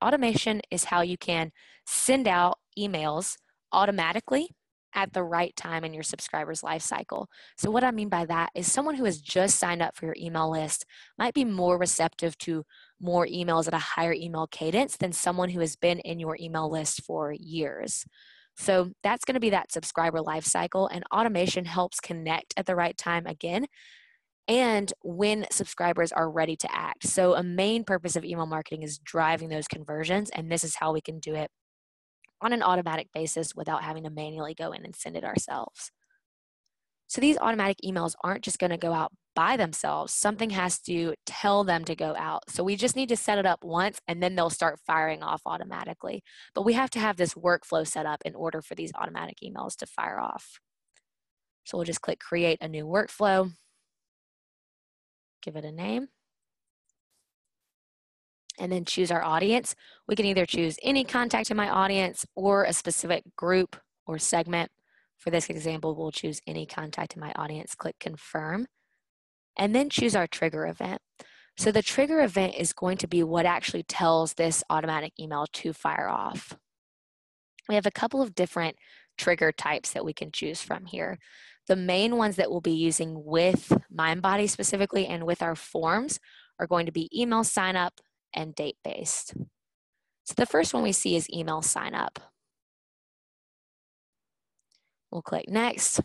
automation is how you can send out emails automatically at the right time in your subscriber's life cycle. So what I mean by that is someone who has just signed up for your email list might be more receptive to more emails at a higher email cadence than someone who has been in your email list for years. So that's going to be that subscriber life cycle, and automation helps connect at the right time again and when subscribers are ready to act. So a main purpose of email marketing is driving those conversions, and this is how we can do it on an automatic basis without having to manually go in and send it ourselves. So these automatic emails aren't just going to go out by themselves. Something has to tell them to go out. So we just need to set it up once, and then they'll start firing off automatically. But we have to have this workflow set up in order for these automatic emails to fire off. So we'll just click create a new workflow, give it a name, and then choose our audience. We can either choose any contact in my audience or a specific group or segment. For this example, we'll choose any contact in my audience, click confirm, and then choose our trigger event. So the trigger event is going to be what actually tells this automatic email to fire off. We have a couple of different trigger types that we can choose from here. The main ones that we'll be using with MindBody specifically and with our forms are going to be email sign up and date-based. So the first one we see is email sign up. We'll click next.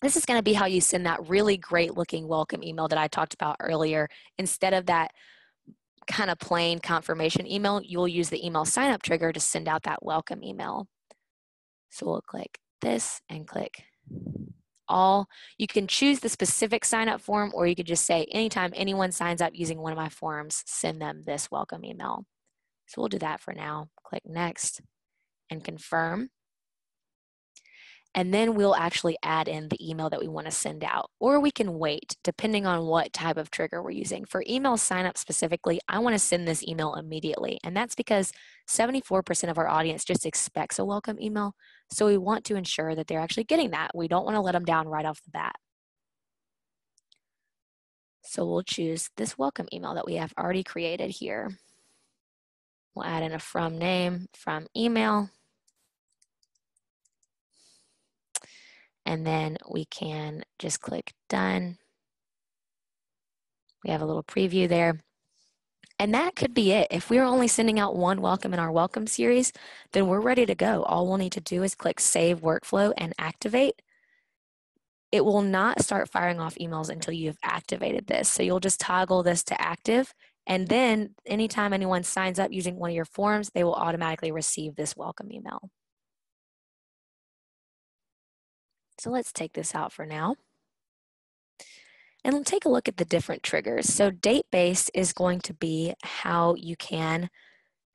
This is going to be how you send that really great looking welcome email that I talked about earlier. Instead of that kind of plain confirmation email, you'll use the email sign up trigger to send out that welcome email. So we'll click this and click all. You can choose the specific sign up form, or you could just say anytime anyone signs up using one of my forms, send them this welcome email. So we'll do that for now. Click next and confirm. And then we'll actually add in the email that we want to send out, or we can wait depending on what type of trigger we're using. For email sign up specifically, I want to send this email immediately, and that's because 74% of our audience just expects a welcome email, so we want to ensure that they're actually getting that. We don't want to let them down right off the bat. So we'll choose this welcome email that we have already created here. We'll add in a from name, from email, and then we can just click done. We have a little preview there. And that could be it. If we're only sending out one welcome in our welcome series, then we're ready to go. All we'll need to do is click save workflow and activate. It will not start firing off emails until you've activated this. So you'll just toggle this to active, and then anytime anyone signs up using one of your forms, they will automatically receive this welcome email. So let's take this out for now. And we'll take a look at the different triggers. So date-based is going to be how you can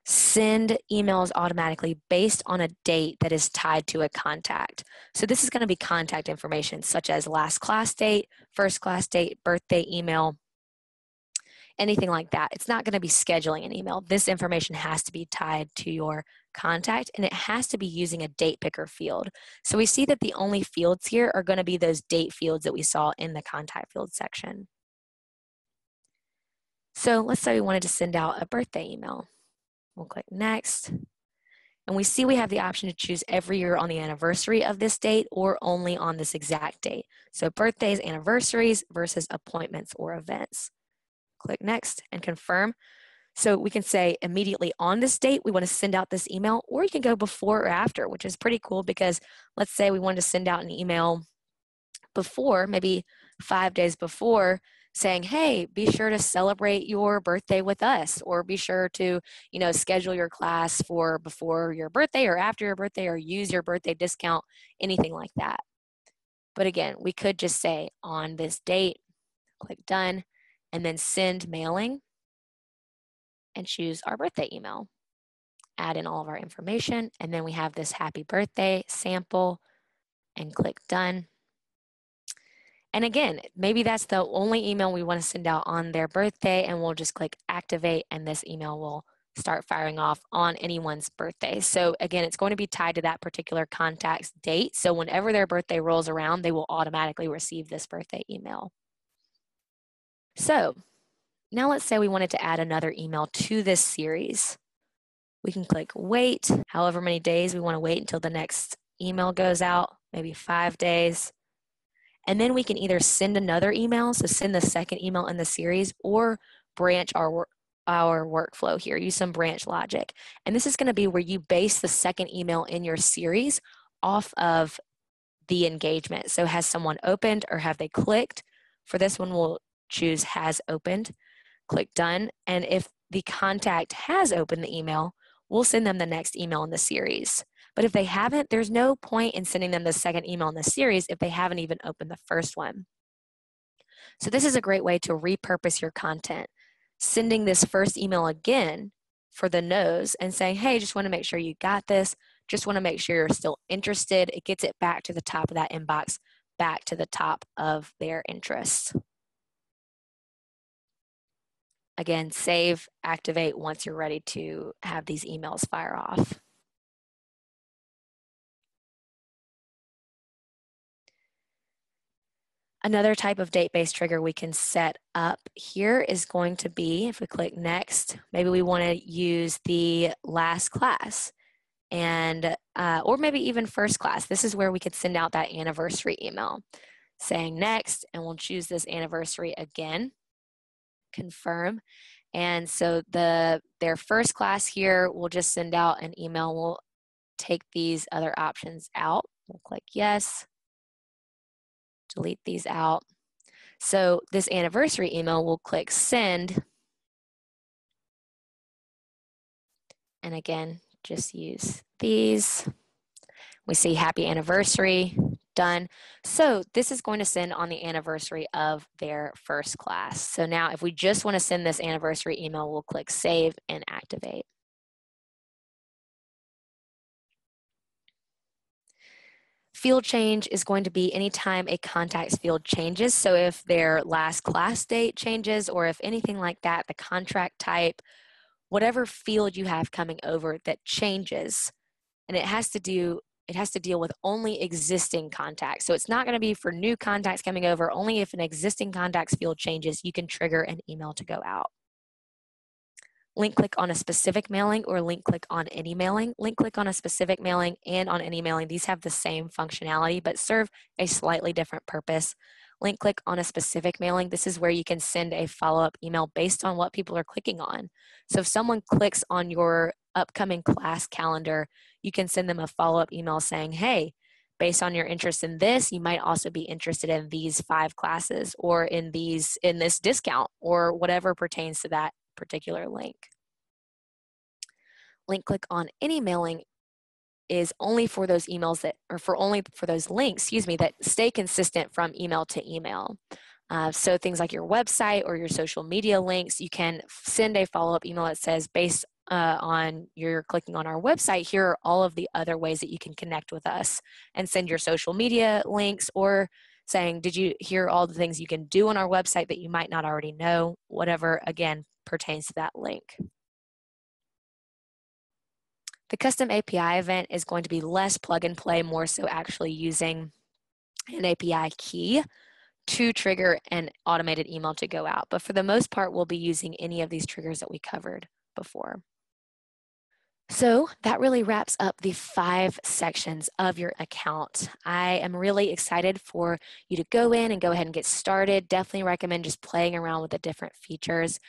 send emails automatically based on a date that is tied to a contact. So this is going to be contact information such as last class date, first class date, birthday email, anything like that. It's not going to be scheduling an email. This information has to be tied to your contact, and it has to be using a date picker field. So we see that the only fields here are going to be those date fields that we saw in the contact field section. So let's say we wanted to send out a birthday email. We'll click next. And we see we have the option to choose every year on the anniversary of this date or only on this exact date. So birthdays, anniversaries versus appointments or events. Click next and confirm. So we can say immediately on this date, we want to send out this email, or you can go before or after, which is pretty cool because let's say we wanted to send out an email before, maybe 5 days before, saying, hey, be sure to celebrate your birthday with us, or be sure to, schedule your class for before your birthday or after your birthday, or use your birthday discount, anything like that. But again, we could just say on this date, click done, and then send mailing, and choose our birthday email. Add in all of our information, and then we have this happy birthday sample, and click done. And again, maybe that's the only email we want to send out on their birthday, and we'll just click activate, and this email will start firing off on anyone's birthday. So again, it's going to be tied to that particular contact's date. So whenever their birthday rolls around, they will automatically receive this birthday email. So now let's say we wanted to add another email to this series. We can click wait, however many days we want to wait until the next email goes out, maybe 5 days. And then we can either send another email, so send the second email in the series, or branch our workflow here, use some branch logic. And this is going to be where you base the second email in your series off of the engagement. So has someone opened or have they clicked? For this one, we'll choose has opened, click done. And if the contact has opened the email, we'll send them the next email in the series. But if they haven't, there's no point in sending them the second email in the series if they haven't even opened the first one. So this is a great way to repurpose your content. Sending this first email again for the no's and saying, hey, just want to make sure you got this. Just want to make sure you're still interested. It gets it back to the top of that inbox, back to the top of their interests. Again, save, activate once you're ready to have these emails fire off. Another type of date-based trigger we can set up here is going to be, if we click next, maybe we want to use the last class and or maybe even first class. This is where we could send out that anniversary email saying next, and we'll choose this anniversary again, confirm. And so their first class here, we'll just send out an email. We'll take these other options out. We'll click yes, delete these out. So this anniversary email, we'll click send. And again, just use these. We see happy anniversary, done. So this is going to send on the anniversary of their first class. So now if we just want to send this anniversary email, we'll click save and activate. Field change is going to be anytime a contact's field changes. So if their last class date changes, or if anything like that, the contract type, whatever field you have coming over that changes, and it has to deal with only existing contacts. So it's not going to be for new contacts coming over. Only if an existing contact's field changes, you can trigger an email to go out. Link click on a specific mailing or link click on any mailing. Link click on a specific mailing and on any mailing. These have the same functionality but serve a slightly different purpose. Link click on a specific mailing. This is where you can send a follow-up email based on what people are clicking on. So if someone clicks on your upcoming class calendar, you can send them a follow-up email saying, hey, based on your interest in this, you might also be interested in these 5 classes or in this discount or whatever pertains to that particular link. Link click on any mailing is only for those emails that, or only for those links, that stay consistent from email to email. So things like your website or your social media links, you can send a follow-up email that says, based on your clicking on our website, here are all of the other ways that you can connect with us, and send your social media links, or saying, did you hear all the things you can do on our website that you might not already know, whatever, again, pertains to that link. The custom API event is going to be less plug and play, more so actually using an API key to trigger an automated email to go out. But for the most part, we'll be using any of these triggers that we covered before. So that really wraps up the 5 sections of your account. I am really excited for you to go in and go ahead and get started. Definitely recommend just playing around with the different features.